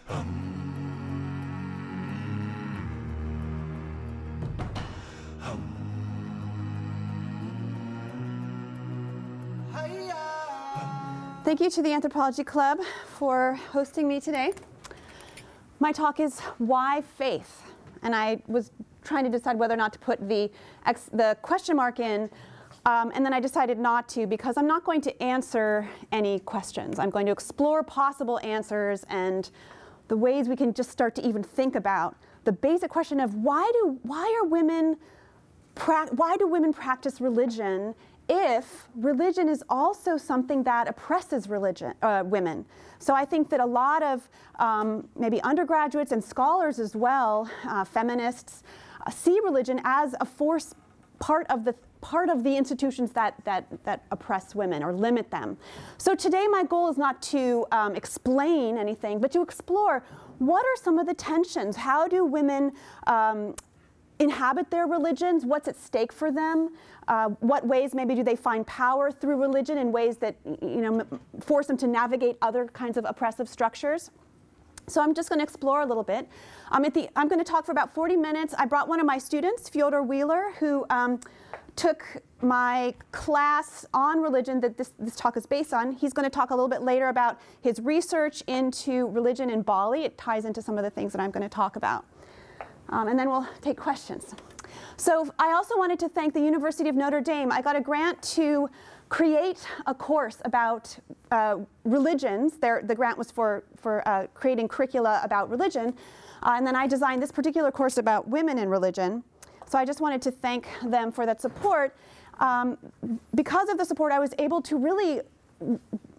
Thank you to the Anthropology Club for hosting me today. My talk is Why Faith? And I was trying to decide whether or not to put the question mark in, and then I decided not to because I'm not going to answer any questions. I'm going to explore possible answers and the ways we can just start to even think about the basic question of why do women practice religion if religion is also something that oppresses women. So I think that a lot of maybe undergraduates and scholars as well, feminists, see religion as a force, part of the institutions that oppress women or limit them. So today my goal is not to explain anything, but to explore what are some of the tensions. How do women inhabit their religions? What's at stake for them? What ways maybe do they find power through religion in ways that force them to navigate other kinds of oppressive structures? So I'm just going to explore a little bit. I'm going to talk for about 40 minutes. I brought one of my students, Fyodor Wheeler, who took my class on religion that this talk is based on. He's going to talk a little bit later about his research into religion in Bali. It ties into some of the things that I'm going to talk about. And then we'll take questions. So I also wanted to thank the University of Notre Dame. I got a grant to create a course about religions. The grant was for creating curricula about religion. And then I designed this particular course about women in religion. So I just wanted to thank them for that support. Because of the support, I was able to really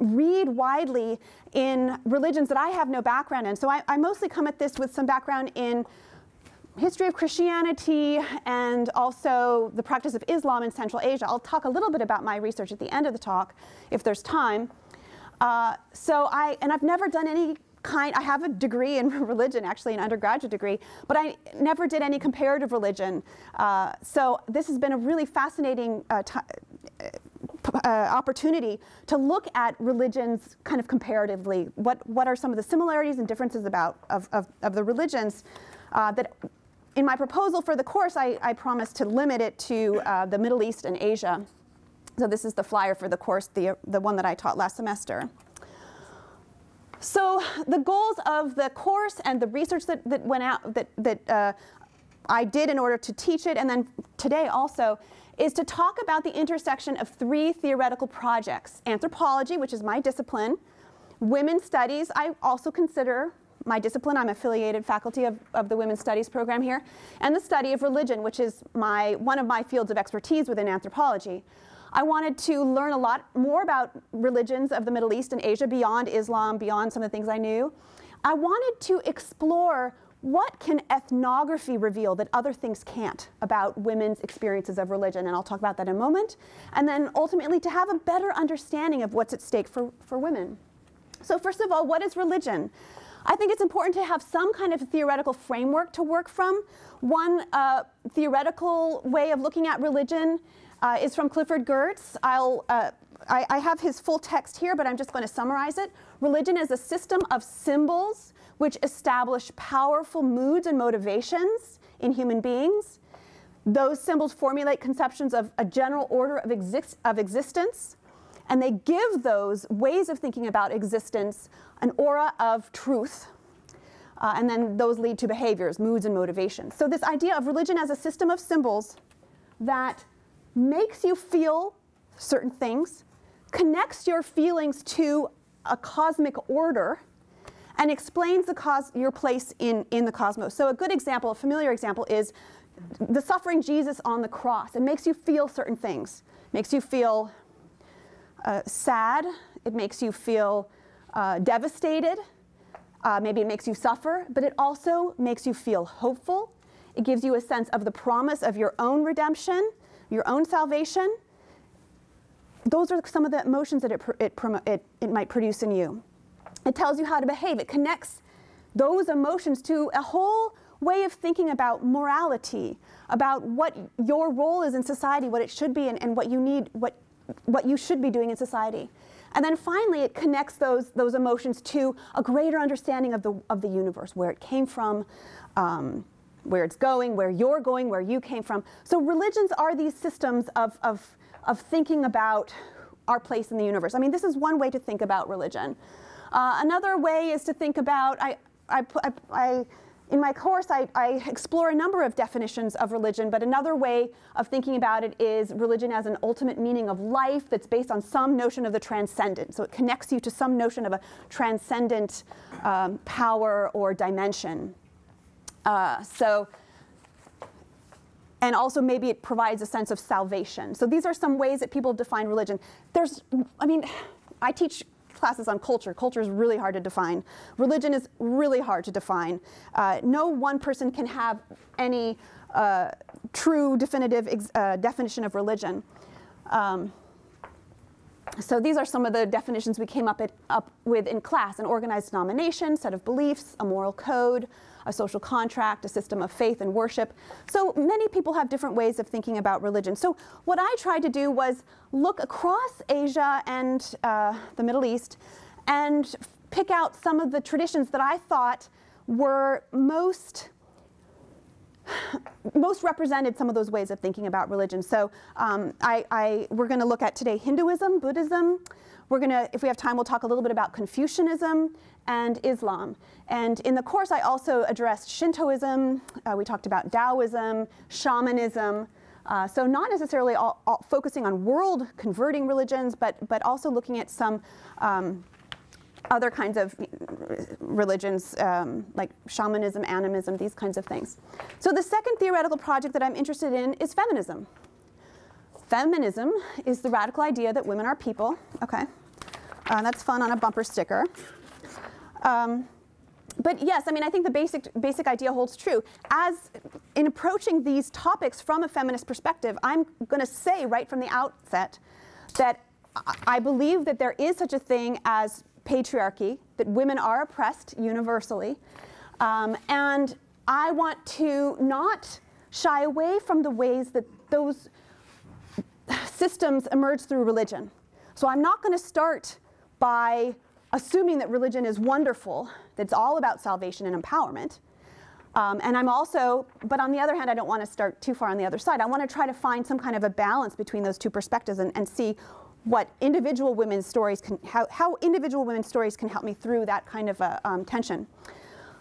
read widely in religions that I have no background in. So I mostly come at this with some background in history of Christianity and also the practice of Islam in Central Asia. I'll talk a little bit about my research at the end of the talk, if there's time. And I've never done any I have a degree in religion, actually an undergraduate degree, but I never did any comparative religion. So this has been a really fascinating opportunity to look at religions kind of comparatively. What are some of the similarities and differences of the religions that in my proposal for the course, I promised to limit it to the Middle East and Asia. So this is the flyer for the course, the one that I taught last semester. So the goals of the course and the research that went out, that I did in order to teach it, and then today also, is to talk about the intersection of three theoretical projects: anthropology, which is my discipline; women's studies, I also consider my discipline. I'm affiliated faculty of the Women's Studies program here; and the study of religion, which is one of my fields of expertise within anthropology. I wanted to learn a lot more about religions of the Middle East and Asia beyond Islam, beyond some of the things I knew. I wanted to explore what can ethnography reveal that other things can't about women's experiences of religion, and I'll talk about that in a moment. And then ultimately to have a better understanding of what's at stake for women. So first of all, what is religion? I think it's important to have some kind of theoretical framework to work from. One theoretical way of looking at religion is from Clifford Geertz. I have his full text here, but I'm just going to summarize it. Religion is a system of symbols which establish powerful moods and motivations in human beings. Those symbols formulate conceptions of a general order of existence, and they give those ways of thinking about existence an aura of truth. And then those lead to behaviors, moods, and motivations. So this idea of religion as a system of symbols that makes you feel certain things, connects your feelings to a cosmic order, and explains your place in the cosmos. So a good example, a familiar example, is the suffering Jesus on the cross. It makes you feel certain things. It makes you feel sad. It makes you feel devastated. Maybe it makes you suffer, but it also makes you feel hopeful. It gives you a sense of the promise of your own redemption, your own salvation. Those are some of the emotions that it might produce in you. It tells you how to behave. It connects those emotions to a whole way of thinking about morality, about what your role is in society, what it should be, and what you need, what you should be doing in society. And then finally, it connects those emotions to a greater understanding of the universe, where it came from, where it's going, where you're going, where you came from. So religions are these systems of thinking about our place in the universe. I mean, this is one way to think about religion. Another way is to think about, in my course, I explore a number of definitions of religion, but another way of thinking about it is religion as an ultimate meaning of life that's based on some notion of the transcendent. So it connects you to some notion of a transcendent power or dimension. And also maybe it provides a sense of salvation. So these are some ways that people define religion. I teach classes on culture. Culture is really hard to define. Religion is really hard to define. No one person can have any true definitive definition of religion. So these are some of the definitions we came up with in class: an organized denomination, set of beliefs, a moral code, a social contract, a system of faith and worship. So many people have different ways of thinking about religion. So what I tried to do was look across Asia and the Middle East and pick out some of the traditions that I thought were most represented some of those ways of thinking about religion. So we're going to look at today Hinduism, Buddhism. We're going to, if we have time, we'll talk a little bit about Confucianism and Islam. And in the course, I also addressed Shintoism. We talked about Taoism, shamanism. So not necessarily all focusing on world converting religions, but also looking at some other kinds of religions, like shamanism, animism, these kinds of things. So the second theoretical project that I'm interested in is feminism. Feminism is the radical idea that women are people. Okay, that's fun on a bumper sticker. But yes, I mean, I think the basic idea holds true. As in approaching these topics from a feminist perspective, I'm going to say right from the outset that I believe that there is such a thing as patriarchy, that women are oppressed universally, and I want to not shy away from the ways that those systems emerge through religion. So I'm not going to start by assuming that religion is wonderful, that it's all about salvation and empowerment. And I'm also, but on the other hand, I don't want to start too far on the other side. I want to try to find some kind of a balance between those two perspectives and see what individual women's stories can, how individual women's stories can help me through that kind of a tension.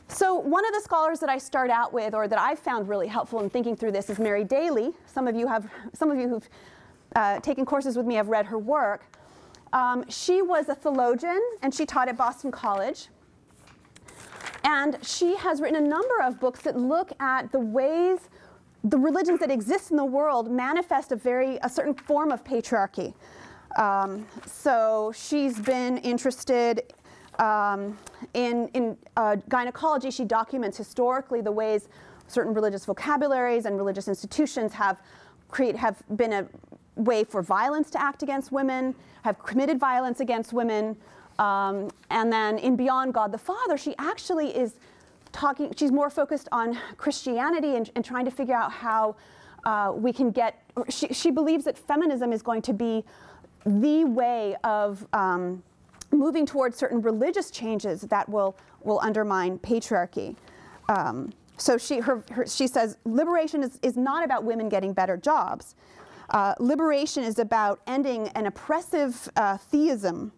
So one of the scholars that I start out with, or that I've found really helpful in thinking through this, is Mary Daly. Some of you who've taken courses with me have read her work. She was a theologian, and she taught at Boston College. And she has written a number of books that look at the ways the religions that exist in the world manifest a certain form of patriarchy. So she's been interested in gynecology. She documents historically the ways certain religious vocabularies and religious institutions have been a way for violence to act against women, have committed violence against women. And then in Beyond God the Father, she actually is she's more focused on Christianity and trying to figure out how we can get, she believes that feminism is going to be the way of moving towards certain religious changes that will undermine patriarchy. So she says liberation is not about women getting better jobs. Liberation is about ending an oppressive theism,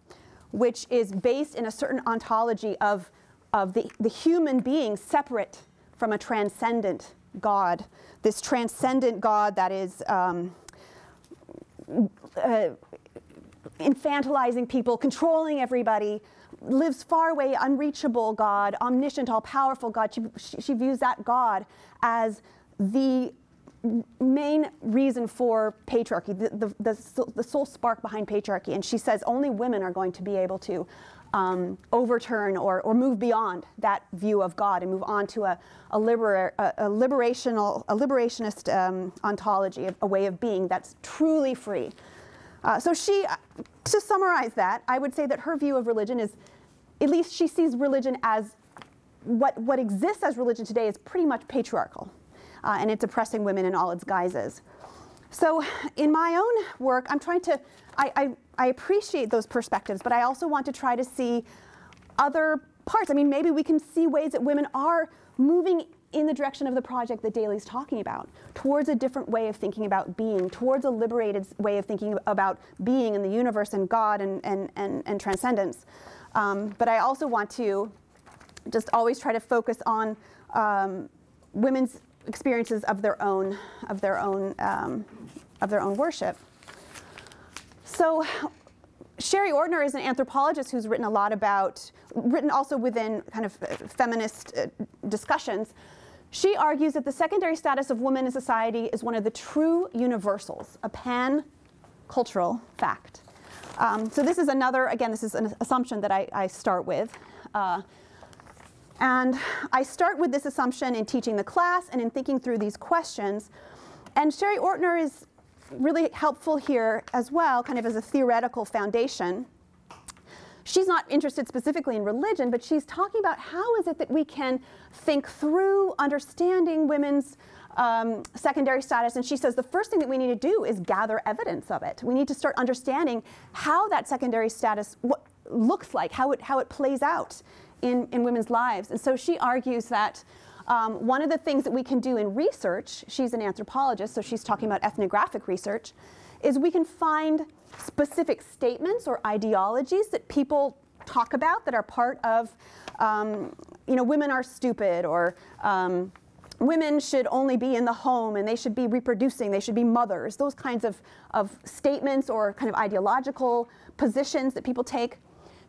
which is based in a certain ontology of the human being separate from a transcendent God. This transcendent God that is infantilizing people, controlling everybody, lives far away, unreachable God, omniscient, all-powerful God. She views that God as the main reason for patriarchy, the sole spark behind patriarchy. And she says only women are going to be able to overturn or move beyond that view of God and move on to a liberationist ontology, a way of being that's truly free. So to summarize that, I would say that her view of religion is, at least she sees religion as, what exists as religion today is pretty much patriarchal. And it's oppressing women in all its guises. So in my own work, I'm trying to, I appreciate those perspectives, but I also want to try to see other parts. I mean, maybe we can see ways that women are moving in the direction of the project that Daly's talking about, towards a different way of thinking about being, towards a liberated way of thinking about being in the universe and God and transcendence. But I also want to just always try to focus on women's experiences of their own worship. So Sherry Ortner is an anthropologist who's written a lot about, written also within kind of feminist discussions. She argues that the secondary status of women in society is one of the true universals, a pan-cultural fact. So this is another, again, this is an assumption that I start with. And I start with this assumption in teaching the class and in thinking through these questions. And Sherry Ortner is really helpful here as well, kind of as a theoretical foundation. She's not interested specifically in religion, but she's talking about how is it that we can think through understanding women's secondary status. And she says the first thing that we need to do is gather evidence of it. We need to start understanding how that secondary status looks like, how it plays out in women's lives. And so she argues that one of the things that we can do in research, she's an anthropologist, so she's talking about ethnographic research, is we can find specific statements or ideologies that people talk about that are part of, women are stupid, or women should only be in the home and they should be reproducing, they should be mothers, those kinds of statements or kind of ideological positions that people take.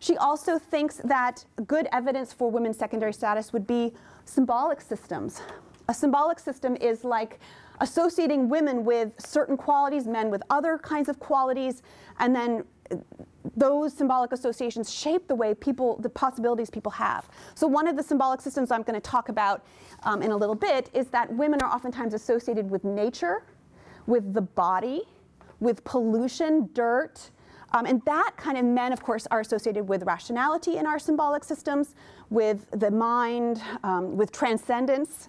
She also thinks that good evidence for women's secondary status would be symbolic systems. A symbolic system is like associating women with certain qualities, men with other kinds of qualities, and then those symbolic associations shape the way the possibilities people have. So one of the symbolic systems I'm going to talk about in a little bit is that women are oftentimes associated with nature, with the body, with pollution, dirt, and that kind of men, of course, are associated with rationality in our symbolic systems, with the mind, with transcendence,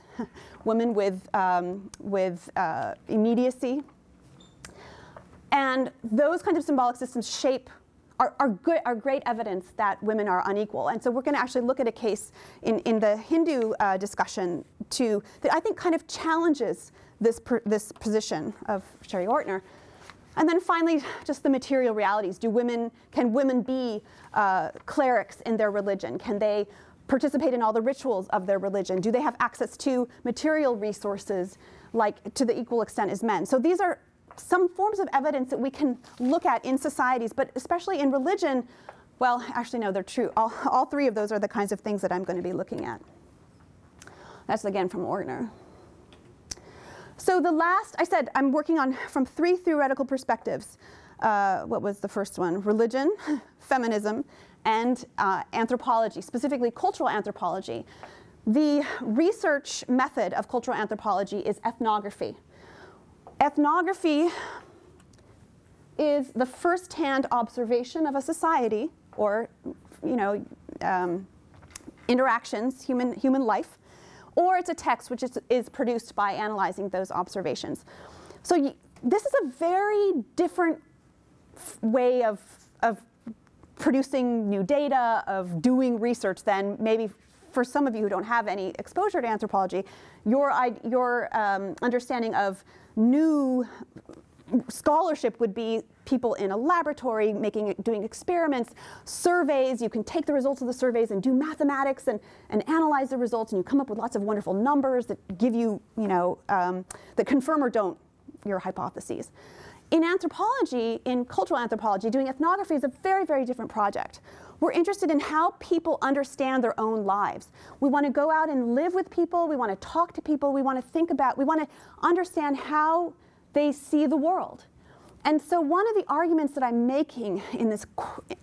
women with immediacy. And those kinds of symbolic systems are great evidence that women are unequal. And so we're going to actually look at a case in the Hindu discussion that I think kind of challenges this position of Sherry Ortner. And then finally, just the material realities. Can women be clerics in their religion? Can they participate in all the rituals of their religion? Do they have access to material resources like to the equal extent as men? So these are some forms of evidence that we can look at in societies, but especially in religion. Well, actually, no, they're true. All three of those are the kinds of things that I'm going to be looking at. That's again from Ortner. So the last, I said, I'm working on from three theoretical perspectives. What was the first one? Religion, feminism, and anthropology, specifically cultural anthropology. The research method of cultural anthropology is ethnography. Ethnography is the first-hand observation of a society, or interactions, human life. Or it's a text which is produced by analyzing those observations. So this is a very different way of producing new data, of doing research than maybe for some of you who don't have any exposure to anthropology. Your understanding of new scholarship would be people in a laboratory doing experiments, surveys. You can take the results of the surveys and do mathematics and analyze the results, and you come up with lots of wonderful numbers that give you, that confirm or don't your hypotheses. In anthropology, in cultural anthropology, doing ethnography is a very, very different project. We're interested in how people understand their own lives. We want to go out and live with people. We want to talk to people. We want to understand how they see the world. And so one of the arguments that I'm making in this,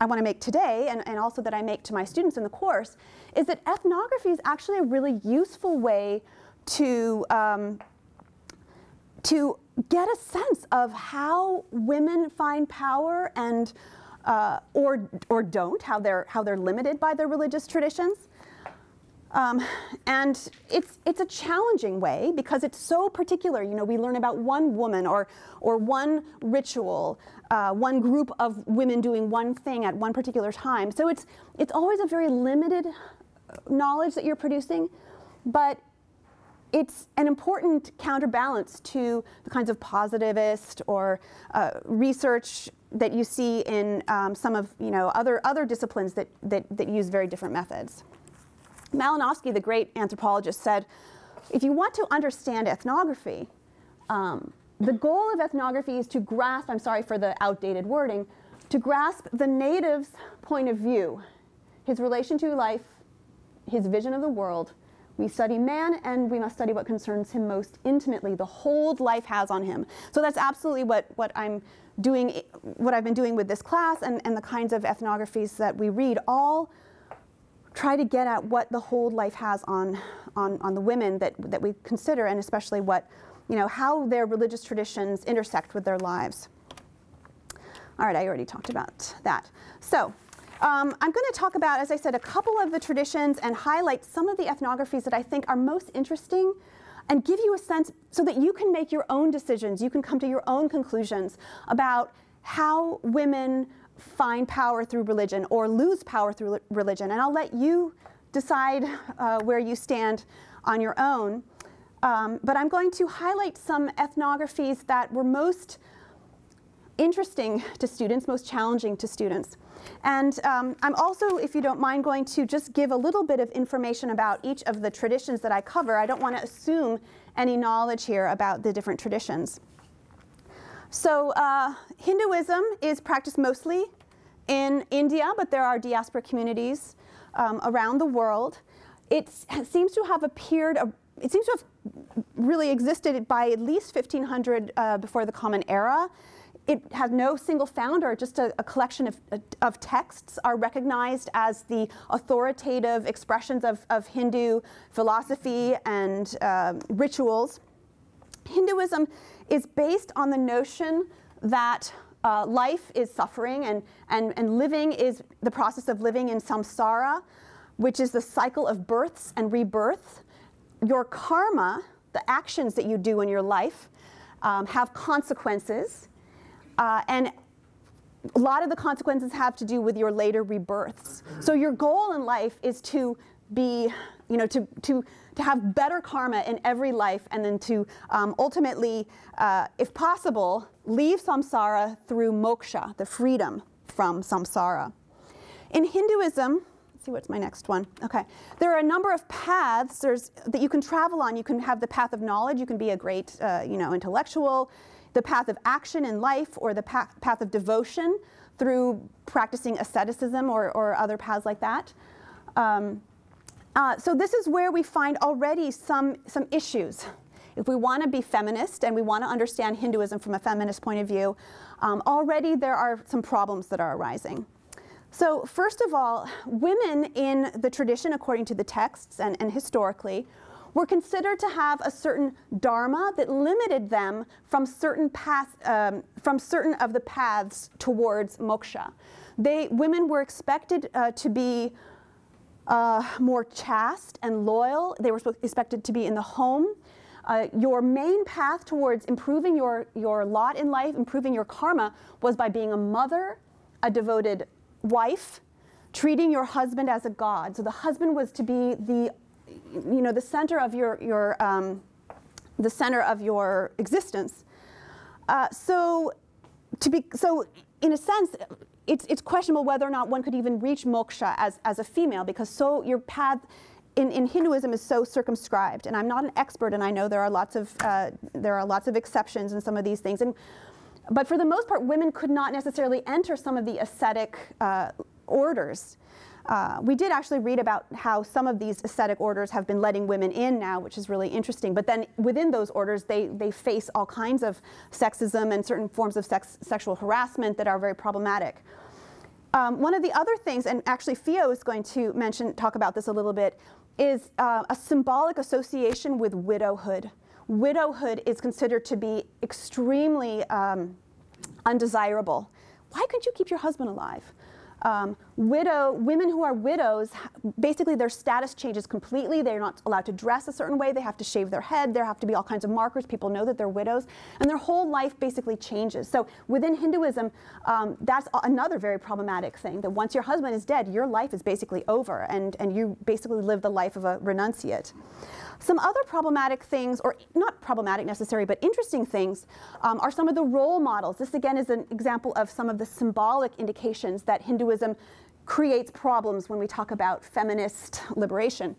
I want to make today, and also that I make to my students in the course, is that ethnography is actually a really useful way to get a sense of how women find power and or don't, how they're limited by their religious traditions. And it's a challenging way because it's so particular. You know, we learn about one woman or one ritual, one group of women doing one thing at one particular time. So it's always a very limited knowledge that you're producing, but it's an important counterbalance to the kinds of positivist or research that you see in some of other disciplines that use very different methods. Malinowski, the great anthropologist, said, if you want to understand ethnography, the goal of ethnography is to grasp, I'm sorry for the outdated wording, to grasp the native's point of view, his relation to life, his vision of the world. We study man, and we must study what concerns him most intimately, the hold life has on him. So that's absolutely what I'm doing, what I've been doing with this class, and the kinds of ethnographies that we read all try to get at what the hold life has on the women that we consider, and especially what, how their religious traditions intersect with their lives. All right, I already talked about that. So I'm going to talk about, as I said, a couple of the traditions and highlight some of the ethnographies that I think are most interesting and give you a sense so that you can make your own decisions, you can come to your own conclusions about how women find power through religion or lose power through religion. And I'll let you decide where you stand on your own. But I'm going to highlight some ethnographies that were most interesting to students, most challenging to students. And I'm also, if you don't mind, going to just give a little bit of information about each of the traditions that I cover. I don't want to assume any knowledge here about the different traditions. So Hinduism is practiced mostly in India, but there are diaspora communities around the world. It seems to have appeared, it seems to have really existed by at least 1500 before the Common Era. It has no single founder, just a collection of texts are recognized as the authoritative expressions of Hindu philosophy and rituals. Hinduism is based on the notion that life is suffering and living is the process of living in samsara, which is the cycle of births and rebirths. Your karma, the actions that you do in your life, have consequences. And a lot of the consequences have to do with your later rebirths. So your goal in life is to be, to have better karma in every life, and then to ultimately, if possible, leave samsara through moksha, the freedom from samsara. In Hinduism, let's see, what's my next one? Okay, there are a number of paths that you can travel on. You can have the path of knowledge. You can be a great, intellectual. The path of action in life, or the path of devotion through practicing asceticism or other paths like that. So this is where we find already some issues. If we want to be feminist and we want to understand Hinduism from a feminist point of view, already there are some problems that are arising. So first of all, women in the tradition, according to the texts and historically, were considered to have a certain dharma that limited them from certain of the paths towards moksha. Women were expected to be more chaste and loyal. They were expected to be in the home. Your main path towards improving your lot in life, improving your karma, was by being a mother, a devoted wife, treating your husband as a god. So the husband was to be the center of the center of your existence. So in a sense, it's questionable whether or not one could even reach moksha as a female, because your path in Hinduism is so circumscribed. And I'm not an expert, and I know there are lots of exceptions in some of these things. But for the most part, women could not necessarily enter some of the ascetic orders. We did actually read about how some of these ascetic orders have been letting women in now, which is really interesting. But then within those orders, they face all kinds of sexism and certain forms of sexual harassment that are very problematic. One of the other things, and actually Theo is going to talk about this a little bit, is a symbolic association with widowhood. Widowhood is considered to be extremely undesirable. Why couldn't you keep your husband alive? Women who are widows, basically their status changes completely. They're not allowed to dress a certain way. They have to shave their head. There have to be all kinds of markers. People know that they're widows. And their whole life basically changes. So within Hinduism, that's another very problematic thing, that once your husband is dead, your life is basically over, and you basically live the life of a renunciate. Some other problematic things, or not problematic necessarily, but interesting things, are some of the role models. This again is an example of some of the symbolic indications that Hinduism creates problems when we talk about feminist liberation.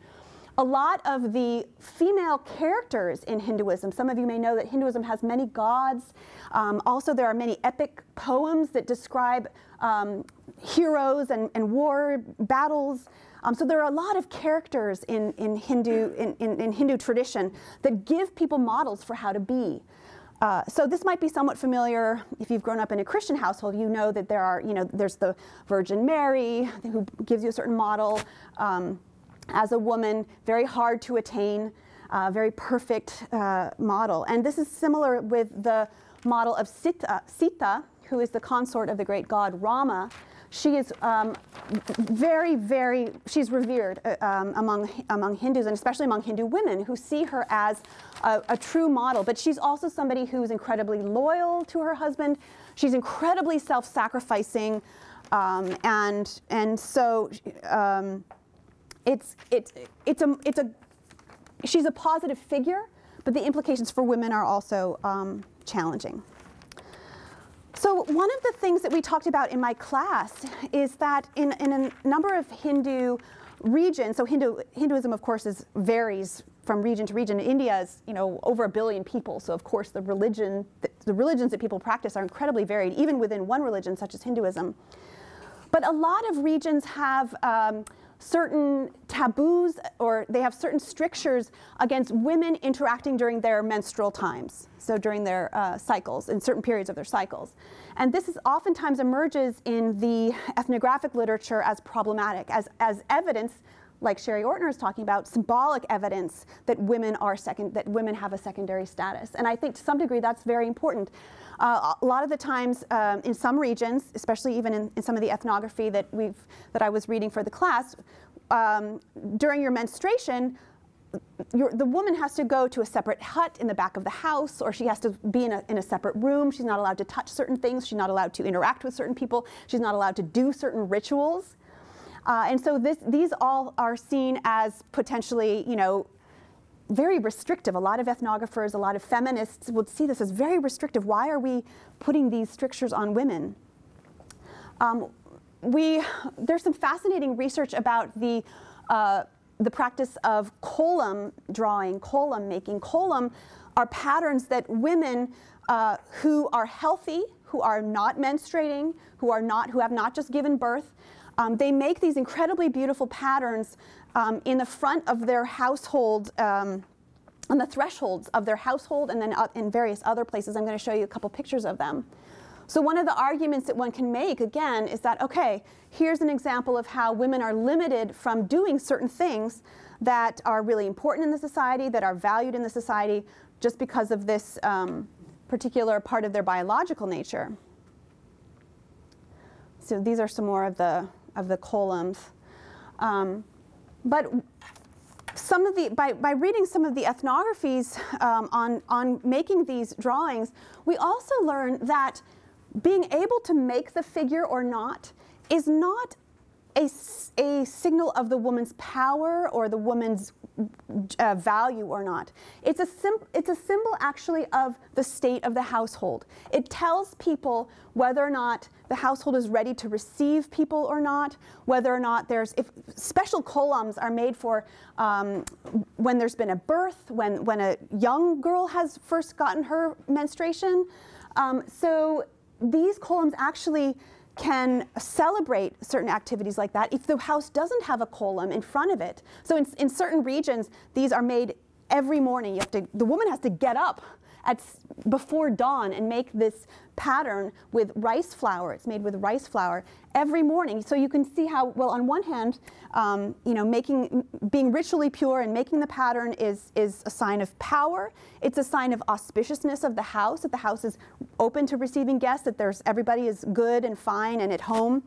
A lot of the female characters in Hinduism, some of you may know that Hinduism has many gods. Also there are many epic poems that describe heroes and war battles. So there are a lot of characters in Hindu tradition that give people models for how to be. So this might be somewhat familiar if you've grown up in a Christian household. You know that there are, there's the Virgin Mary who gives you a certain model as a woman, very hard to attain, very perfect model. And this is similar with the model of Sita, who is the consort of the great god Rama. She is she's revered among Hindus, and especially among Hindu women who see her as a true model. But she's also somebody who's incredibly loyal to her husband. She's incredibly self-sacrificing, and so she's a positive figure, but the implications for women are also challenging. So one of the things that we talked about in my class is that in a number of Hindu regions, so Hinduism of course varies from region to region. India is over 1 billion people, so of course the religions that people practice are incredibly varied, even within one religion such as Hinduism. But a lot of regions have certain taboos, or they have certain strictures against women interacting during their menstrual times, so during their cycles, in certain periods of their cycles. And this is oftentimes emerges in the ethnographic literature as problematic, as evidence, like Sherry Ortner is talking about, symbolic evidence that women have a secondary status. And I think to some degree that's very important. A lot of the times in some regions, especially even in some of the ethnography that I was reading for the class, during your menstruation, the woman has to go to a separate hut in the back of the house, or she has to be in a separate room. She's not allowed to touch certain things. She's not allowed to interact with certain people. She's not allowed to do certain rituals. And so these all are seen as potentially, very restrictive. A lot of ethnographers, a lot of feminists would see this as very restrictive. Why are we putting these strictures on women? There's some fascinating research about the practice of kolam drawing, kolam making. Kolam are patterns that women who are healthy, who are not menstruating, who have not just given birth, they make these incredibly beautiful patterns in the front of their household, on the thresholds of their household, and then in various other places. I'm going to show you a couple pictures of them. So one of the arguments that one can make, again, is that, okay, here's an example of how women are limited from doing certain things that are really important in the society, that are valued in the society, just because of this particular part of their biological nature. So these are some more of the kolams. But by reading some of the ethnographies on making these drawings, we also learn that being able to make the figure or not is not a signal of the woman's power or the woman's value or not. It's a symbol actually of the state of the household. It tells people whether or not the household is ready to receive people or not, whether or not if special kolams are made for when there's been a birth, when a young girl has first gotten her menstruation. So these kolams actually can celebrate certain activities like that if the house doesn't have a kolam in front of it. So in certain regions, these are made every morning. The woman has to get up before dawn and make this pattern with rice flour. It's made with rice flour every morning. So you can see how, well, on one hand, being ritually pure and making the pattern is a sign of power. It's a sign of auspiciousness of the house, that the house is open to receiving guests, that everybody is good and fine and at home.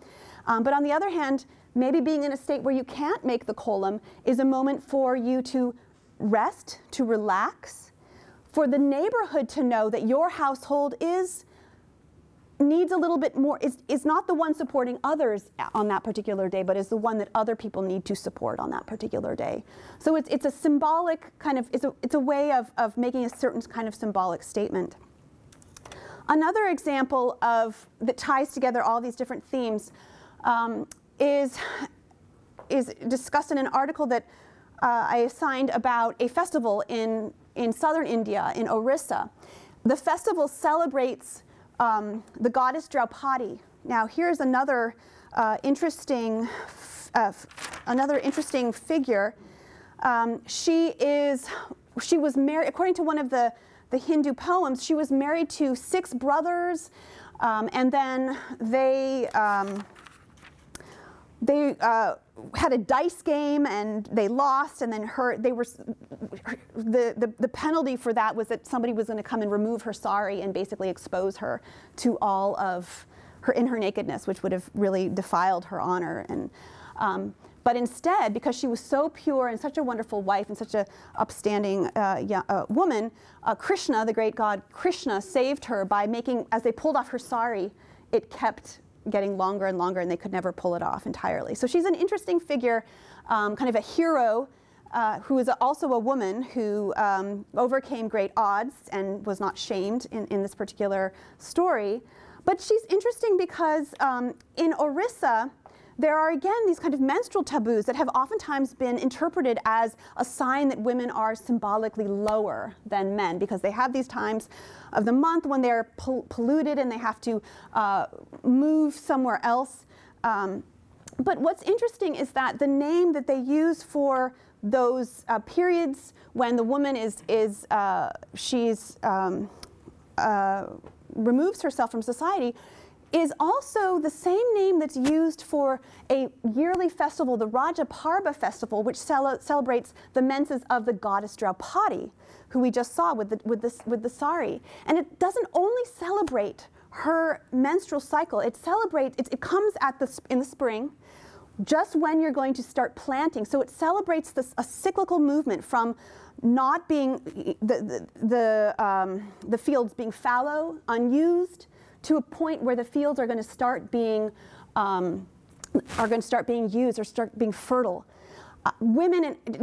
But on the other hand, maybe being in a state where you can't make the kolam is a moment for you to rest, to relax, for the neighborhood to know that your household needs a little bit more, is not the one supporting others on that particular day, but is the one that other people need to support on that particular day. So it's a symbolic kind of, it's a way of making a certain kind of symbolic statement. Another example that ties together all these different themes is discussed in an article that I assigned about a festival in southern India, in Orissa. The festival celebrates the goddess Draupadi. Now here's another interesting figure. She was married, according to one of the Hindu poems, she was married to 6 brothers, and then they had a dice game and they lost, and then the penalty for that was that somebody was going to come and remove her sari and basically expose her to all of her in her nakedness, which would have really defiled her honor. And but instead, because she was so pure and such a wonderful wife and such a upstanding woman, Krishna, the great god Krishna, saved her by making, as they pulled off her sari, it kept getting longer and longer, and they could never pull it off entirely. So she's an interesting figure, kind of a hero, who is also a woman who overcame great odds and was not shamed in this particular story. But she's interesting because in Orissa, there are again these kind of menstrual taboos that have oftentimes been interpreted as a sign that women are symbolically lower than men, because they have these times of the month when they're polluted and they have to move somewhere else. But what's interesting is that the name that they use for those periods when the woman removes herself from society is also the same name that's used for a yearly festival, the Raja Parba festival, which celebrates the menses of the goddess Draupadi, who we just saw with the sari. And it doesn't only celebrate her menstrual cycle. It comes in the spring, just when you're going to start planting. So it celebrates a cyclical movement from not being the fields being fallow, unused, to a point where the fields are going to start being used or start being fertile.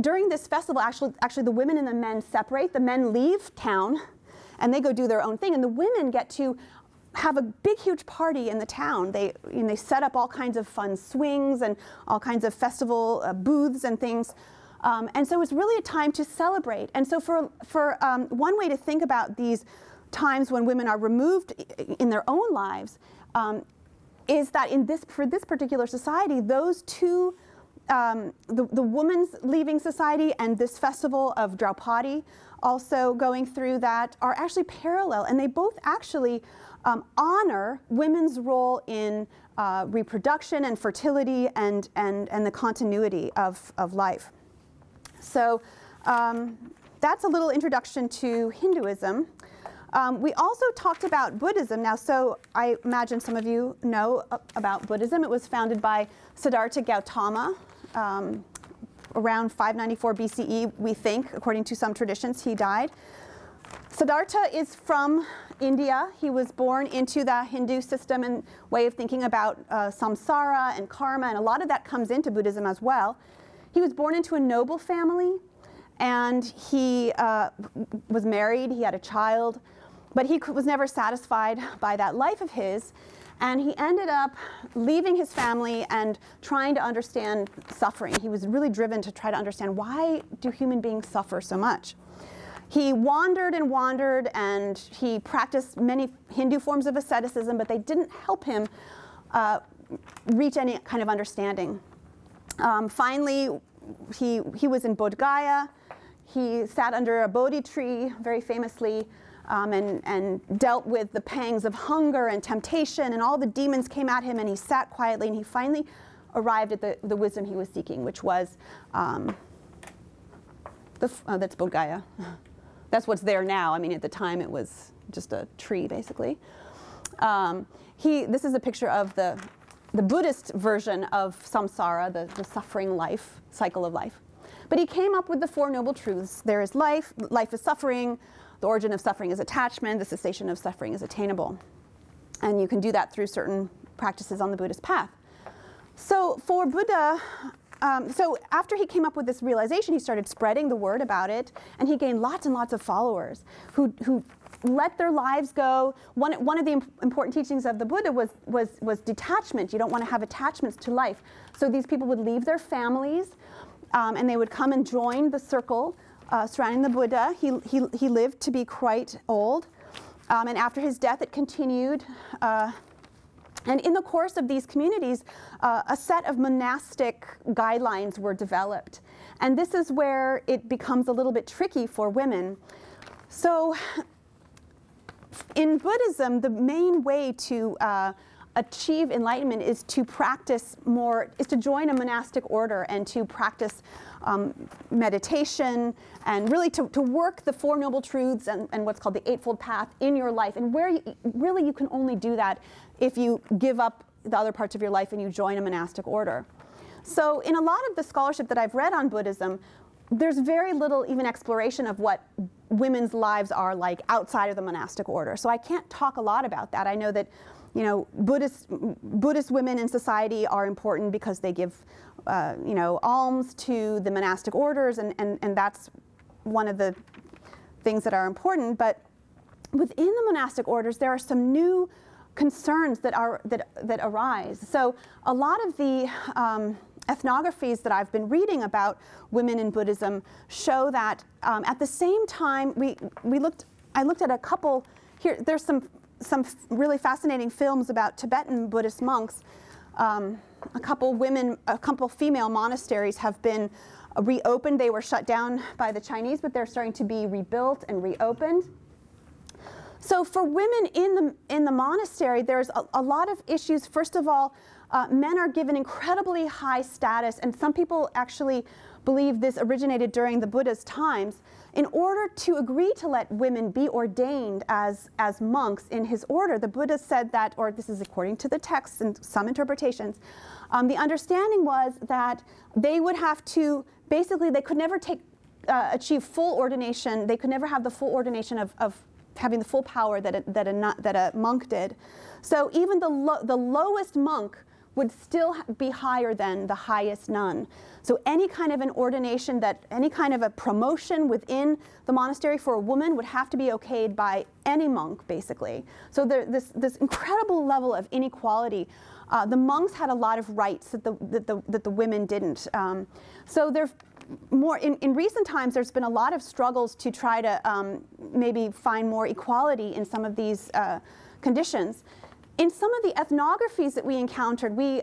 During this festival, actually the women and the men separate. The men leave town and they go do their own thing, and the women get to have a big, huge party in the town. They set up all kinds of fun swings and all kinds of festival booths and things. And so it's really a time to celebrate. And so for one way to think about these times when women are removed in their own lives is that for this particular society, those two, the woman's leaving society and this festival of Draupadi also going through that, are actually parallel, and they both actually honor women's role in reproduction and fertility and the continuity of life. So that's a little introduction to Hinduism. We also talked about Buddhism. Now, so I imagine some of you know about Buddhism. It was founded by Siddhartha Gautama around 594 BCE, we think, according to some traditions. He died. Siddhartha is from India. He was born into the Hindu system and way of thinking about samsara and karma, and a lot of that comes into Buddhism as well. He was born into a noble family, and he was married. He had a child. But he was never satisfied by that life of his, and he ended up leaving his family and trying to understand suffering. He was really driven to try to understand, why do human beings suffer so much? He wandered and wandered, and he practiced many Hindu forms of asceticism, but they didn't help him reach any kind of understanding. Finally, he was in Bodh Gaya. He sat under a Bodhi tree, very famously, and dealt with the pangs of hunger and temptation, and all the demons came at him, and he sat quietly, and he finally arrived at the wisdom he was seeking, which was, that's Bodh Gaya. That's what's there now. I mean, at the time it was just a tree, basically. This is a picture of the the Buddhist version of samsara, the suffering life, cycle of life. But he came up with the Four Noble Truths. There is life, life is suffering, the origin of suffering is attachment, the cessation of suffering is attainable. And you can do that through certain practices on the Buddhist path. So for Buddha, so after he came up with this realization, he started spreading the word about it, and he gained lots and lots of followers who let their lives go. One of the important teachings of the Buddha was detachment. You don't want to have attachments to life. So these people would leave their families, and they would come and join the circle surrounding the Buddha. He lived to be quite old, and after his death it continued. And in the course of these communities, a set of monastic guidelines were developed. And this is where it becomes a little bit tricky for women. So in Buddhism, the main way to achieve enlightenment is to practice more, is to join a monastic order and to practice meditation and really to work the Four Noble Truths and what's called the Eightfold Path in your life. And where really you can only do that if you give up the other parts of your life and you join a monastic order. So in a lot of the scholarship that I've read on Buddhism, there's very little even exploration of what women's lives are like outside of the monastic order. So I can't talk a lot about that. I know that, you know, Buddhist women in society are important because they give, you know, alms to the monastic orders, and that's one of the things that are important. But within the monastic orders, there are some new concerns that arise. So a lot of the ethnographies that I've been reading about women in Buddhism show that at the same time I looked at a couple here. There's some really fascinating films about Tibetan Buddhist monks. A couple female monasteries have been reopened. They were shut down by the Chinese, but they're starting to be rebuilt and reopened. So for women in the monastery, there's a lot of issues. First of all, men are given incredibly high status, and some people actually believe this originated during the Buddha's times. In order to agree to let women be ordained as monks in his order, the Buddha said that, or this is according to the texts and some interpretations, the understanding was that they would have to, basically they could never achieve full ordination. They could never have the full ordination of having the full power that a monk did. So even the lowest monk would still be higher than the highest nun. So any kind of an ordination, any kind of a promotion within the monastery for a woman would have to be okayed by any monk, basically. So this incredible level of inequality. The monks had a lot of rights that the women didn't. So there's more in recent times. There's been a lot of struggles to try to maybe find more equality in some of these conditions. In some of the ethnographies that we encountered, we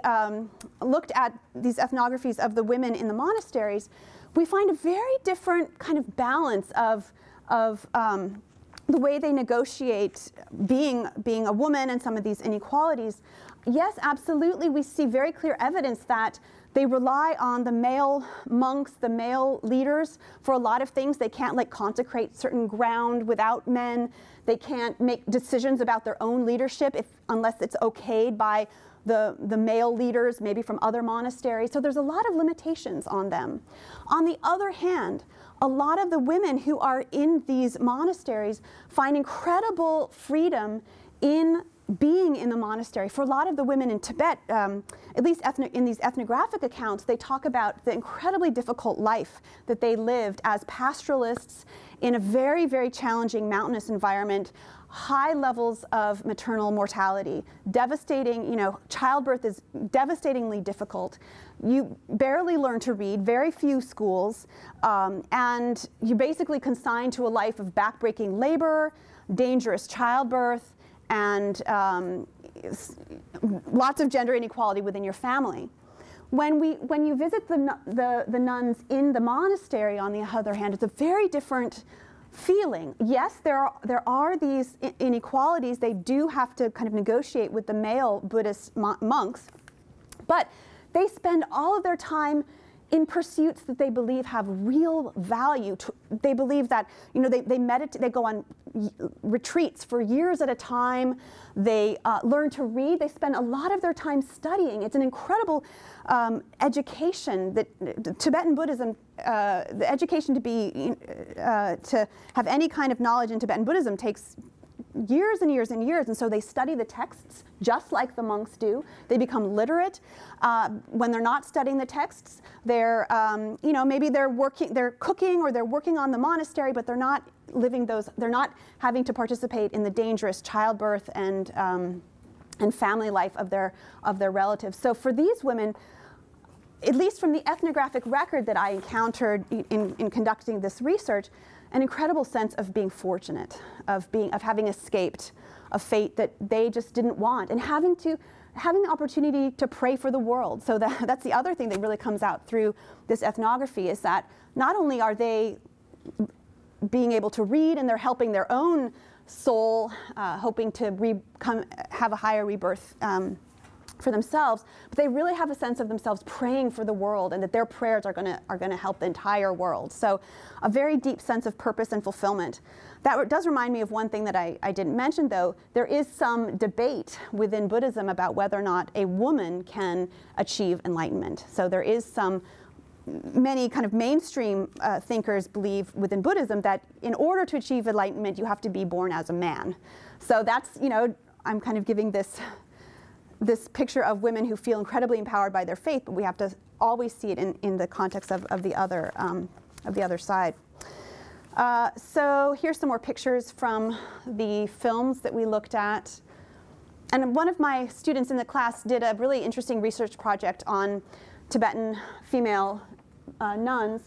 looked at these ethnographies of the women in the monasteries. We find a very different kind of balance of the way they negotiate being a woman and some of these inequalities. Yes, absolutely, we see very clear evidence that they rely on the male monks, the male leaders, for a lot of things. They can't consecrate certain ground without men. They can't make decisions about their own leadership unless it's okayed by the male leaders, maybe from other monasteries. So there's a lot of limitations on them. On the other hand, a lot of the women who are in these monasteries find incredible freedom in being in the monastery. For a lot of the women in Tibet, at least in these ethnographic accounts, they talk about the incredibly difficult life that they lived as pastoralists in a very, very challenging mountainous environment, high levels of maternal mortality, devastating, childbirth is devastatingly difficult. You barely learn to read, very few schools, and you're basically consigned to a life of backbreaking labor, dangerous childbirth, and lots of gender inequality within your family. When you visit the nuns in the monastery, on the other hand, it's a very different feeling. Yes, there are these inequalities. They do have to kind of negotiate with the male Buddhist monks, but they spend all of their time in pursuits that they believe have real value. They believe that they meditate. They go on retreats for years at a time. They learn to read. They spend a lot of their time studying. It's an incredible education that Tibetan Buddhism, the education to have any kind of knowledge in Tibetan Buddhism takes years and years and years, and so they study the texts just like the monks do. They become literate. When they're not studying the texts, they're, you know, maybe they're cooking or they're working on the monastery, but they're not living those, they're not having to participate in the dangerous childbirth and family life of their relatives. So for these women, at least from the ethnographic record that I encountered in conducting this research, an incredible sense of being fortunate, of having escaped a fate that they just didn't want, and having the opportunity to pray for the world. So that's the other thing that really comes out through this ethnography, is that not only are they being able to read, and they're helping their own soul, hoping to have a higher rebirth for themselves, but they really have a sense of themselves praying for the world, and that their prayers are going to help the entire world. So a very deep sense of purpose and fulfillment. That does remind me of one thing that I didn't mention, though. There is some debate within Buddhism about whether or not a woman can achieve enlightenment. So there is many kind of mainstream thinkers believe within Buddhism that in order to achieve enlightenment, you have to be born as a man. So that's, you know, I'm kind of giving this picture of women who feel incredibly empowered by their faith, but we have to always see it in the context of the other side. So here's some more pictures from the films that we looked at. And one of my students in the class did a really interesting research project on Tibetan female nuns,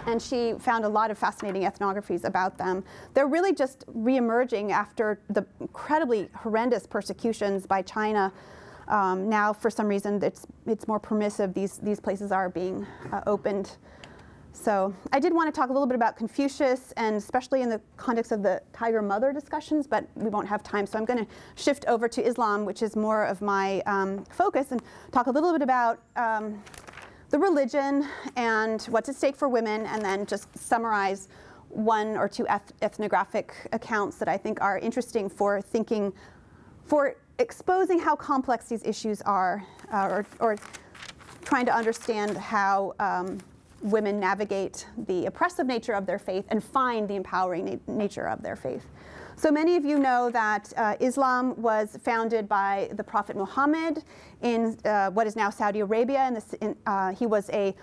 and she found a lot of fascinating ethnographies about them. They're really just re-emerging after the incredibly horrendous persecutions by China. Now, for some reason, it's more permissive. These places are being opened. So I did want to talk a little bit about Confucius, and especially in the context of the tiger mother discussions, but we won't have time. So I'm going to shift over to Islam, which is more of my focus, and talk a little bit about the religion and what's at stake for women, and then just summarize one or two ethnographic accounts that I think are interesting for exposing how complex these issues are, or trying to understand how women navigate the oppressive nature of their faith and find the empowering nature of their faith. So many of you know that Islam was founded by the Prophet Muhammad in what is now Saudi Arabia. He was kind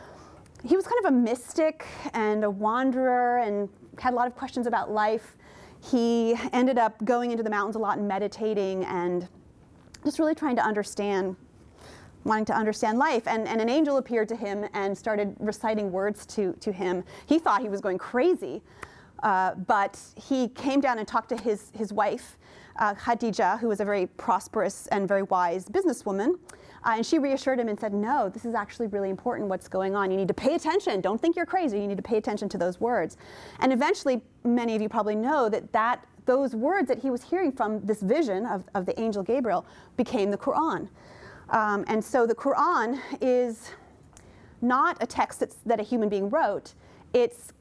of a mystic and a wanderer, and had a lot of questions about life. He ended up going into the mountains a lot and meditating, and just really trying to wanting to understand life. And an angel appeared to him and started reciting words to him. He thought he was going crazy. But he came down and talked to his wife, Khadija, who was a very prosperous and very wise businesswoman. And she reassured him and said, no, this is actually really important what's going on. You need to pay attention. Don't think you're crazy. You need to pay attention to those words. And eventually, many of you probably know that those words that he was hearing from this vision of the angel Gabriel became the Quran. And so the Quran is not a text that a human being wrote. It's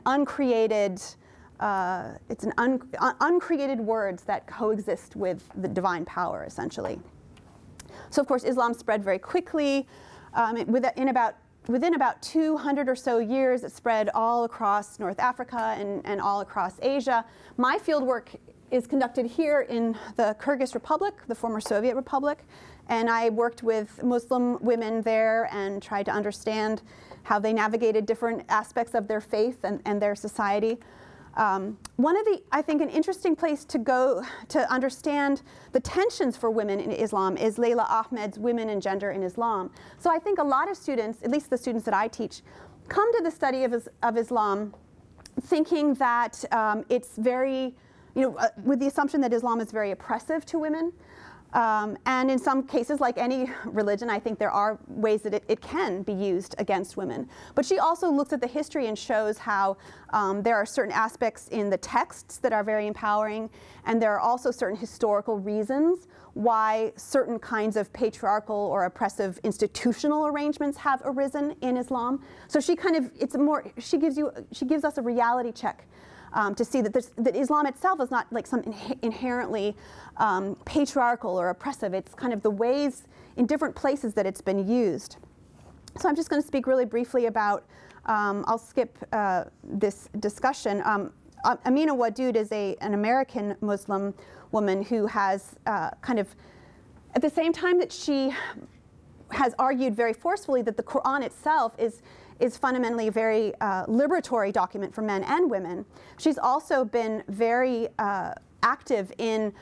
uncreated words that coexist with the divine power, essentially. So of course, Islam spread very quickly. Within about 200 or so years, it spread all across North Africa and all across Asia. My fieldwork is conducted here in the Kyrgyz Republic, the former Soviet Republic, and I worked with Muslim women there and tried to understand how they navigated different aspects of their faith and their society. I think an interesting place to go to understand the tensions for women in Islam is Layla Ahmed's Women and Gender in Islam. So I think a lot of students, at least the students that I teach, come to the study of Islam thinking that it's very, with the assumption that Islam is very oppressive to women. And in some cases, like any religion, I think there are ways that it can be used against women. But she also looks at the history and shows how there are certain aspects in the texts that are very empowering, and there are also certain historical reasons why certain kinds of patriarchal or oppressive institutional arrangements have arisen in Islam. So she gives us a reality check to see that, that Islam itself is not like some inherently patriarchal or oppressive. It's kind of the ways in different places that it's been used. So I'm just going to speak really briefly about, I'll skip this discussion. Amina Wadud is an American Muslim woman who has kind of, at the same time that she has argued very forcefully that the Quran itself is fundamentally a very liberatory document for men and women, she's also been very active in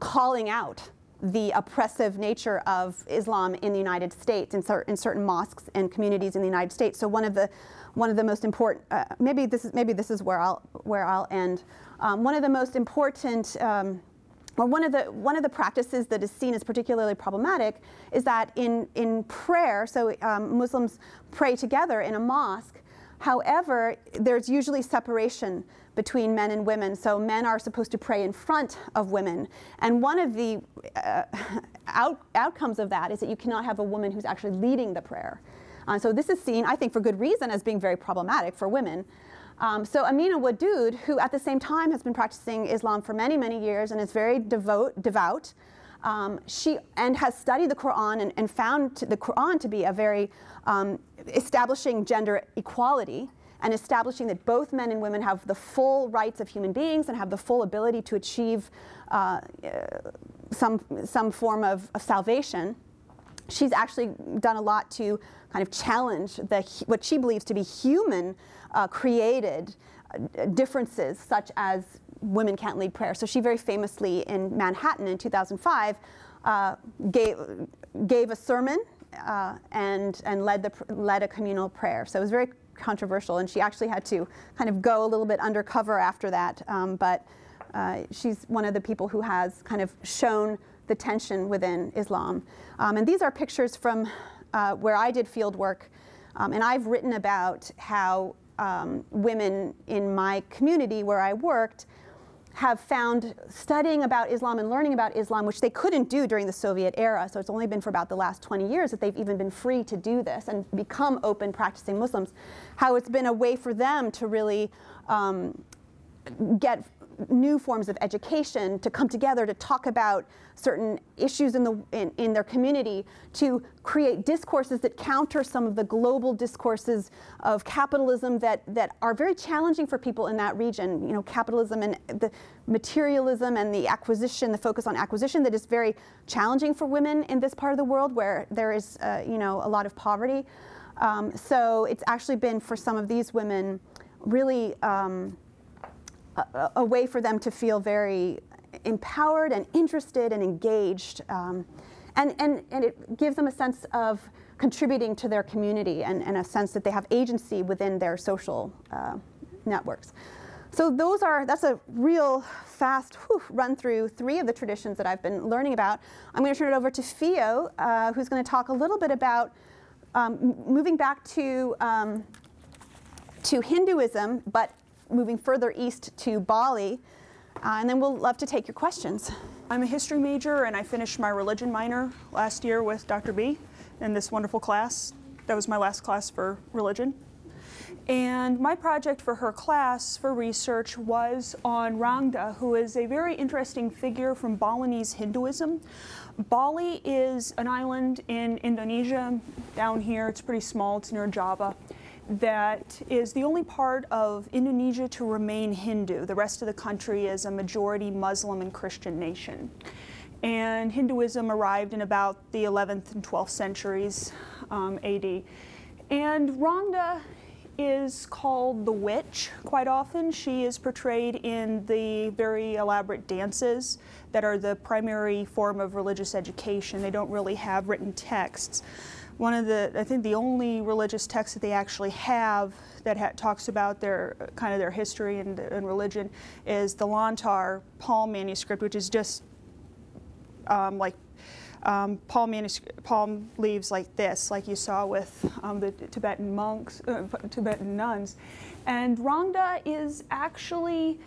calling out the oppressive nature of Islam in the United States, in certain mosques and communities in the United States. So one of the most important, maybe this is where I'll end. One of the most important, or one of the practices that is seen as particularly problematic is that in prayer, so Muslims pray together in a mosque. However, there's usually separation between men and women, so men are supposed to pray in front of women. And one of the outcomes of that is that you cannot have a woman who's actually leading the prayer. So this is seen, I think for good reason, as being very problematic for women. So Amina Wadud, who at the same time has been practicing Islam for many, many years and is very devout, she has studied the Quran and found the Quran to be a very establishing gender equality and establishing that both men and women have the full rights of human beings and have the full ability to achieve some form of salvation. She's actually done a lot to kind of challenge what she believes to be human created differences, such as women can't lead prayer. So she very famously in Manhattan in 2005 gave a sermon and led a communal prayer. So it was very controversial, and she actually had to kind of go a little bit undercover after that. But she's one of the people who has kind of shown the tension within Islam. And these are pictures from where I did field work. And I've written about how women in my community where I worked have found studying about Islam and learning about Islam, which they couldn't do during the Soviet era. So it's only been for about the last 20 years that they've even been free to do this and become open practicing Muslims, how it's been a way for them to really get new forms of education, to come together to talk about certain issues in their community, to create discourses that counter some of the global discourses of capitalism that are very challenging for people in that region. You know, capitalism and the materialism and the acquisition, the focus on acquisition, that is very challenging for women in this part of the world where there is, you know, a lot of poverty. So it's actually been for some of these women really a way for them to feel very empowered and interested and engaged, and it gives them a sense of contributing to their community and a sense that they have agency within their social networks. So that's a real fast run through 3 of the traditions that I've been learning about. I'm going to turn it over to Fio, who's going to talk a little bit about moving back to Hinduism, but moving further east to Bali, and then we'll love to take your questions. I'm a history major, and I finished my religion minor last year with Dr. B in this wonderful class. That was my last class for religion. And my project for her class for research was on Rangda, who is a very interesting figure from Balinese Hinduism. Bali is an island in Indonesia, down here. It's pretty small, it's near Java. That is the only part of Indonesia to remain Hindu. The rest of the country is a majority Muslim and Christian nation. And Hinduism arrived in about the 11th and 12th centuries AD. And Rangda is called the witch quite often. She is portrayed in the very elaborate dances that are the primary form of religious education. They don't really have written texts. One of I think the only religious text that they actually have that talks about their history and religion is the Lontar palm manuscript, which is just like palm leaves like this, like you saw with the Tibetan monks, Tibetan nuns. And Rangda is actually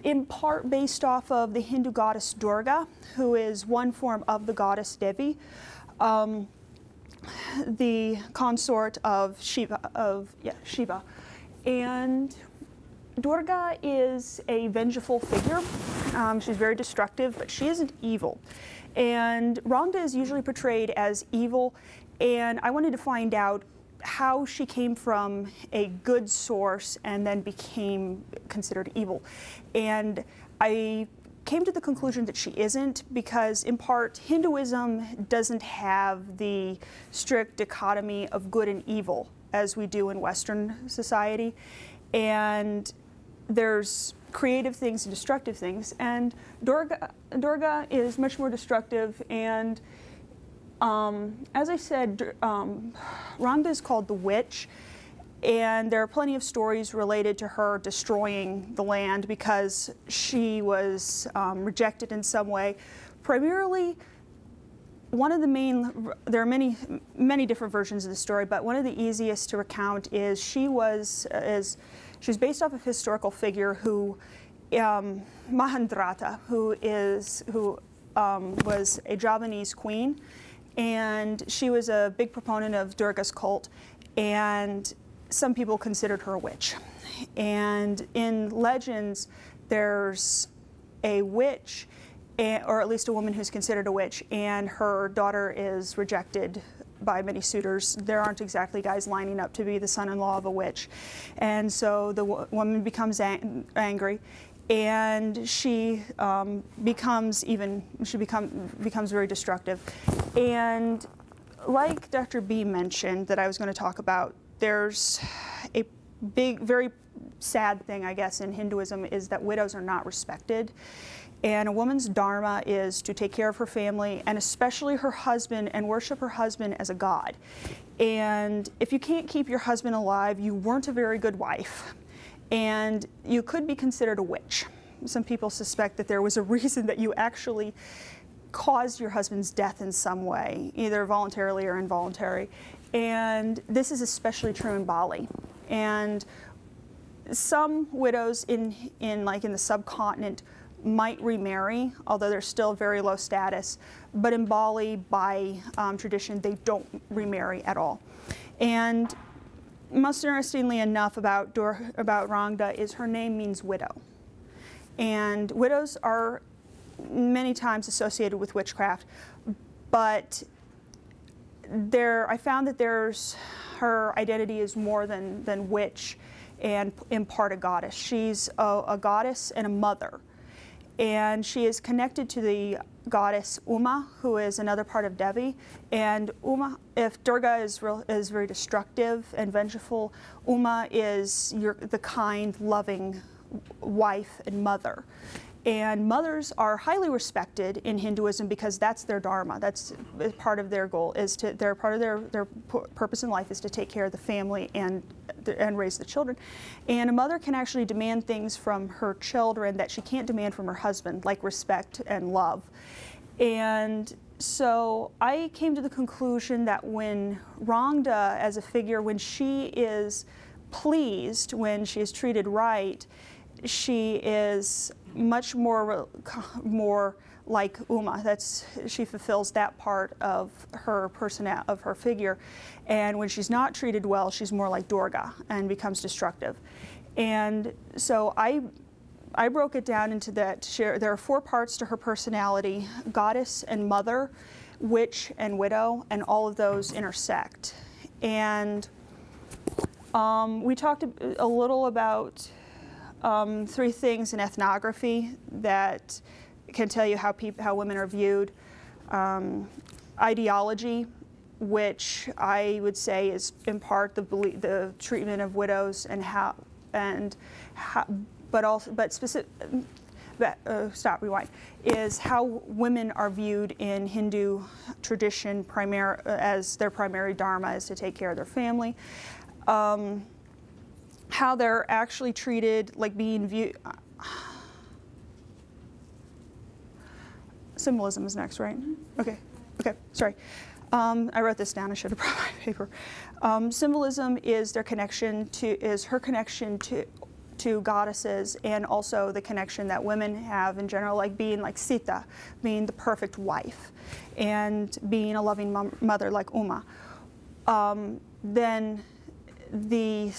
in part based off of the Hindu goddess Durga, who is one form of the goddess Devi. The consort of Shiva, and Durga is a vengeful figure. She's very destructive, but she isn't evil. And Rangda is usually portrayed as evil, and I wanted to find out how she came from a good source and then became considered evil. And I came to the conclusion that she isn't, because in part Hinduism doesn't have the strict dichotomy of good and evil as we do in Western society. And there's creative things and destructive things, and Durga is much more destructive. And as I said, Rangda is called the witch, and there are plenty of stories related to her destroying the land because she was rejected in some way. Primarily, one of the main, there are many different versions of the story, but one of the easiest to recount is she was based off of a historical figure who, Mahendrata, who was a Javanese queen, and she was a big proponent of Durga's cult, and some people considered her a witch. And in legends, there's a witch, or at least a woman who's considered a witch, and her daughter is rejected by many suitors. There aren't exactly guys lining up to be the son-in-law of a witch. And so the woman becomes angry, and she becomes very destructive. And like Dr. B mentioned that I was going to talk about, there's a big, very sad thing, I guess, in Hinduism is that widows are not respected. And a woman's dharma is to take care of her family, and especially her husband, and worship her husband as a god. And if you can't keep your husband alive, you weren't a very good wife. And you could be considered a witch. Some people suspect that there was a reason that you actually caused your husband's death in some way, either voluntarily or involuntary. And this is especially true in Bali. And some widows in the subcontinent might remarry, although they're still very low status. But in Bali, by tradition, they don't remarry at all. And most interestingly enough about Rangda is her name means widow. And widows are many times associated with witchcraft, but I found that her identity is more than witch and in part a goddess. She's a goddess and a mother. And she is connected to the goddess Uma, who is another part of Devi. And Uma, if Durga is very destructive and vengeful, Uma is the kind, loving wife and mother. And mothers are highly respected in Hinduism because that's their dharma. That's part of their goal, part of their purpose in life is to take care of the family and raise the children. And a mother can actually demand things from her children that she can't demand from her husband, like respect and love. And so I came to the conclusion that when Rangda, as a figure, when she is pleased, when she is treated right, she is much more like Uma. She fulfills that part of her figure. And when she's not treated well, she's more like Durga and becomes destructive. And so I broke it down into that. There are 4 parts to her personality: goddess and mother, witch and widow, and all of those intersect. And we talked a little about 3 things in ethnography that can tell you how women are viewed. Ideology, which I would say is in part the treatment of widows and is how women are viewed in Hindu tradition as their primary dharma is to take care of their family. How they're actually treated, like being viewed. Symbolism is next, right? Okay, sorry. I wrote this down, I should have brought my paper. Symbolism is her connection to goddesses, and also the connection that women have in general, like being like Sita, being the perfect wife, and being a loving mother like Uma. Then the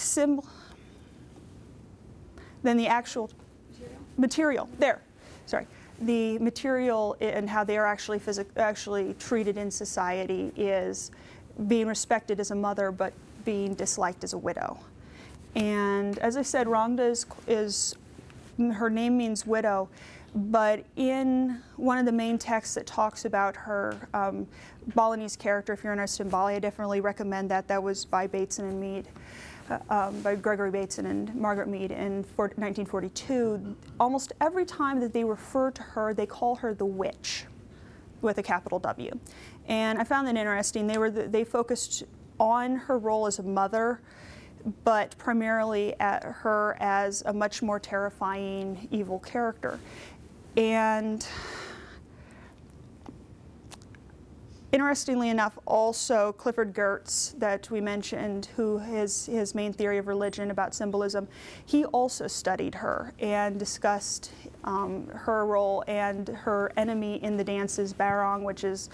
than the actual material. There, sorry. The material and how they are actually treated in society is being respected as a mother, but being disliked as a widow. And as I said, Rangda is her name means widow, but in one of the main texts that talks about her Balinese character, if you're interested in Bali, I definitely recommend that. That was by Bateson and Mead, by Gregory Bateson and Margaret Mead in 1942. Almost every time that they refer to her, they call her the witch with a capital W. And I found that interesting. They focused on her role as a mother, but primarily at her as a much more terrifying evil character. And interestingly enough, also Clifford Geertz, that we mentioned, who his main theory of religion about symbolism, he also studied her and discussed her role and her enemy in the dances, Barong, which is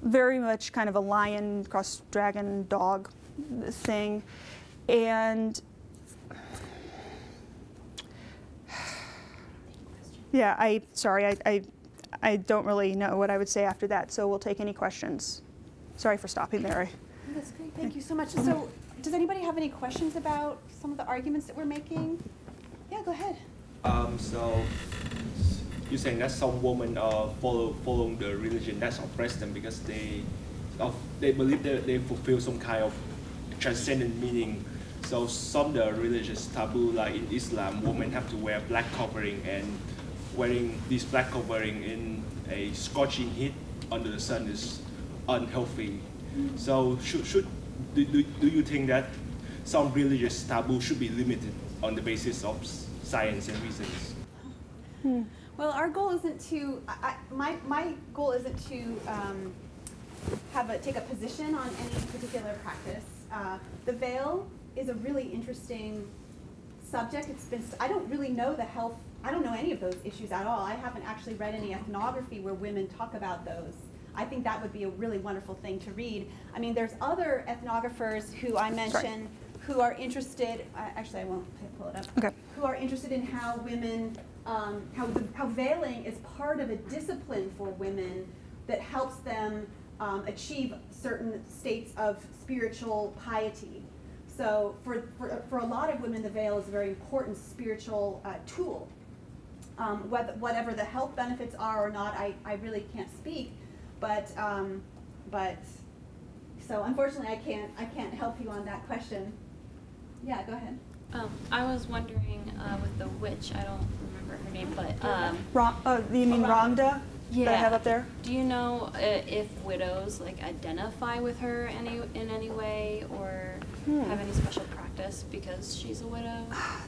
very much kind of a lion cross dragon dog thing. And yeah, I don't really know what I would say after that, so we'll take any questions. Sorry for stopping there. That's great, thank you so much. So does anybody have any questions about some of the arguments that we're making? Yeah, go ahead. So you're saying that some women following the religion that's oppressed them because they believe that they fulfill some kind of transcendent meaning. So some the religious taboo, like in Islam, women have to wear black covering, and wearing this black covering in a scorching heat under the sun is unhealthy. So do you think that some religious taboo should be limited on the basis of science and reasons? Well, our goal isn't to, my goal isn't to take a position on any particular practice. The veil is a really interesting subject. I don't really know I don't know any of those issues at all. I haven't actually read any ethnography where women talk about those. I think that would be a really wonderful thing to read. I mean, there's other ethnographers who I mentioned who are interested, actually I won't pull it up, okay, who are interested in how women, how veiling is part of a discipline for women that helps them achieve certain states of spiritual piety. So for a lot of women, the veil is a very important spiritual tool. Whatever the health benefits are or not, I really can't speak, but so unfortunately I can't help you on that question. Yeah, go ahead. I was wondering with the witch, I don't remember her name, but you mean Rangda? Yeah. That I have up there? Do you know if widows like identify with her in any way, or have any special practice because she's a widow?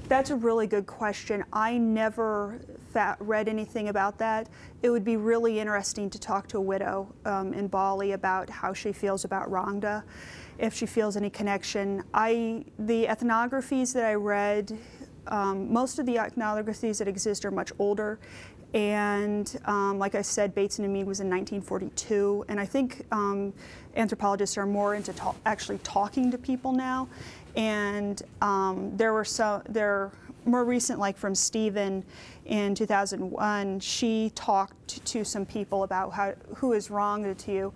That's a really good question. I never read anything about that. It would be really interesting to talk to a widow in Bali about how she feels about Rangda, if she feels any connection. The ethnographies that I read, most of the ethnographies that exist are much older. And like I said, Bateson and Mead was in 1942, and I think anthropologists are more into actually talking to people now. And there are more recent, like from Stephen in 2001, she talked to some people about who is wrong to you,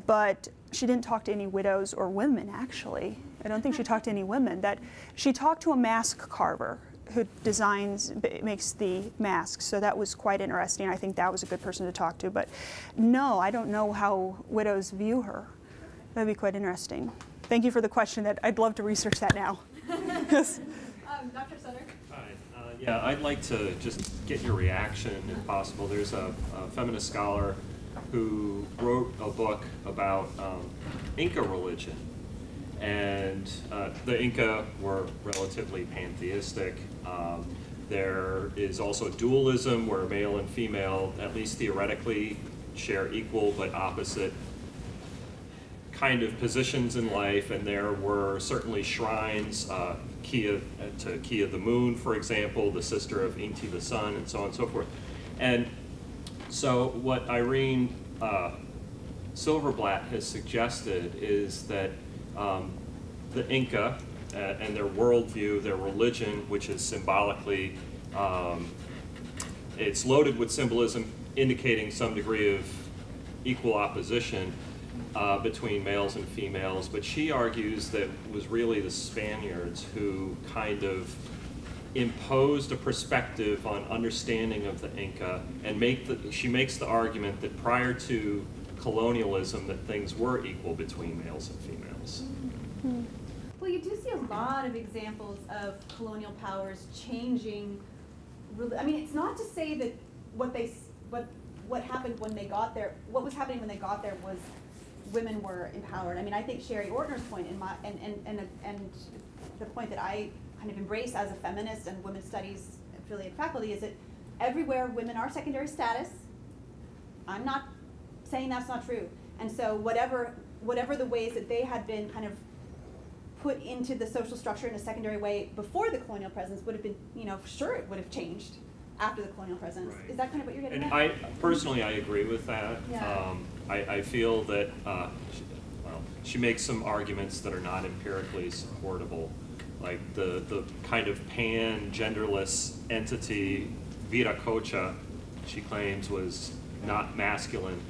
but she didn't talk to any widows or women, actually. I don't think she talked to any women. She talked to a mask carver who makes the masks, so that was quite interesting. I think that was a good person to talk to, but no, I don't know how widows view her. That'd be quite interesting. Thank you for the question. I'd love to research that now. Yes. Dr. Sutter? Hi. Yeah, I'd like to just get your reaction, if possible. There's a feminist scholar who wrote a book about Inca religion. And the Inca were relatively pantheistic. There is also dualism, where male and female, at least theoretically, share equal but opposite kind of positions in life. And there were certainly shrines, to Kia the Moon, for example, the sister of Inti the Sun, and so on and so forth. And so what Irene Silverblatt has suggested is that the Inca and their worldview, their religion, which is symbolically It's loaded with symbolism indicating some degree of equal opposition between males and females, but she argues that it was really the Spaniards who kind of imposed a perspective on understanding of the Inca, and she makes the argument that prior to colonialism that things were equal between males and females. Well, you do see a lot of examples of colonial powers changing. I mean, it's not to say that what happened when they got there, what was happening when they got there was women were empowered. I mean, I think Sherry Ortner's point and the point that I kind of embrace as a feminist and women's studies affiliate faculty is that everywhere women are secondary status. I'm not saying that's not true. And so whatever the ways that they had been kind of put into the social structure in a secondary way before the colonial presence would have been, sure it would have changed after the colonial presence. Right. Is that kind of what you're getting at? Personally, I agree with that. Yeah. I feel that she makes some arguments that are not empirically supportable, like the kind of pan-genderless entity Viracocha, she claims was not masculine.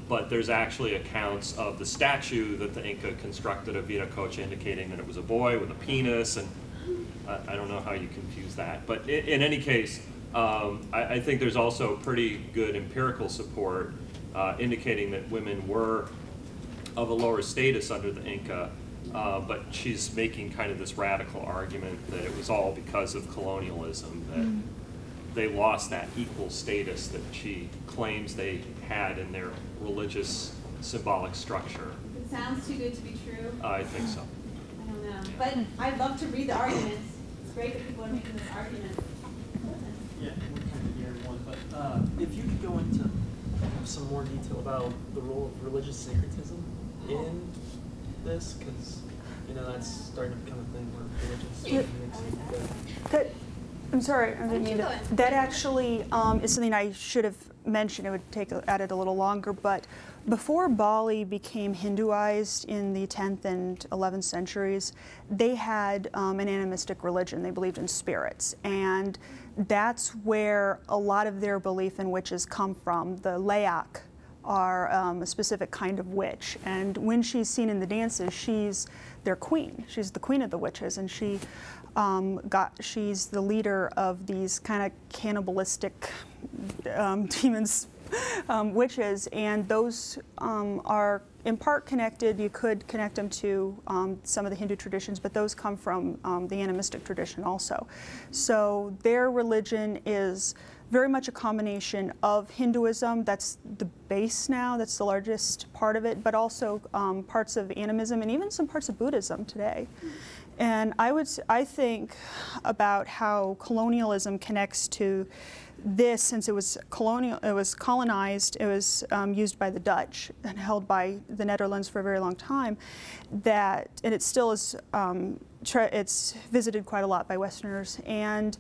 But there's actually accounts of the statue that the Inca constructed of Viracocha indicating that it was a boy with a penis, and I don't know how you confuse that. But in any case, I think there's also pretty good empirical support indicating that women were of a lower status under the Inca, but she's making kind of this radical argument that it was all because of colonialism, that they lost that equal status that she claims they had in their religious symbolic structure. It sounds too good to be true. I think so. I don't know. But I'd love to read the arguments. It's great that people are making this argument. Yeah, we're kind of near one, but if you could go into some more detail about the role of religious syncretism in this, because that's starting to become a thing where religious I'm sorry, I didn't mean to. That actually is something I should have mentioned. It would take added a little longer, but before Bali became Hinduized in the 10th and 11th centuries, they had an animistic religion. They believed in spirits, and that's where a lot of their belief in witches come from. The Layak are a specific kind of witch, and when she's seen in the dances, she's their queen. She's the queen of the witches, and she's the leader of these kind of cannibalistic demons, witches, and those are in part connected. You could connect them to some of the Hindu traditions, but those come from the animistic tradition also. So their religion is very much a combination of Hinduism, that's the base now, that's the largest part of it, but also parts of animism and even some parts of Buddhism today. And I think about how colonialism connects to this, since it was colonized, it was used by the Dutch and held by the Netherlands for a very long time, and it still is, it's visited quite a lot by Westerners. And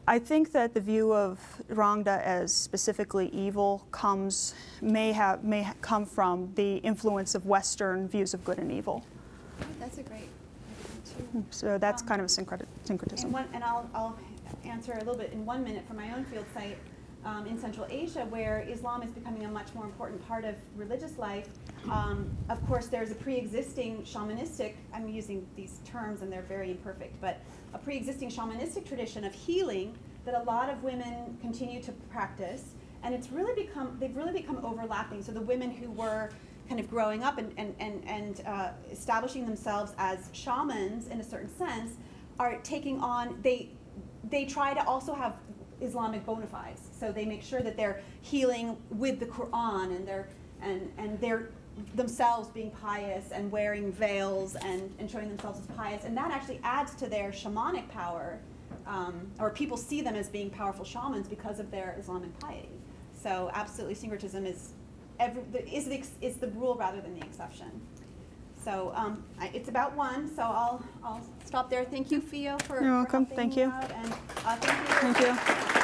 I think that the view of Rangda as specifically evil may come from the influence of Western views of good and evil. That's a great. So that's kind of a syncretism. And I'll answer a little bit in 1 minute from my own field site in Central Asia, where Islam is becoming a much more important part of religious life. Of course, there's a pre-existing shamanistic, I'm using these terms and they're very imperfect, but a pre-existing shamanistic tradition of healing that a lot of women continue to practice, and they've really become overlapping. So the women who were kind of growing up and establishing themselves as shamans in a certain sense are taking on, they try to also have Islamic bona fides. So they make sure that they're healing with the Quran, and they're themselves being pious and wearing veils and showing themselves as pious, and that actually adds to their shamanic power, or people see them as being powerful shamans because of their Islamic piety. So absolutely, syncretism is the rule rather than the exception. So it's about 1, so I'll stop there. Thank you, Fio, for You're welcome. helping Thank me you. out, and thank you. Thank you.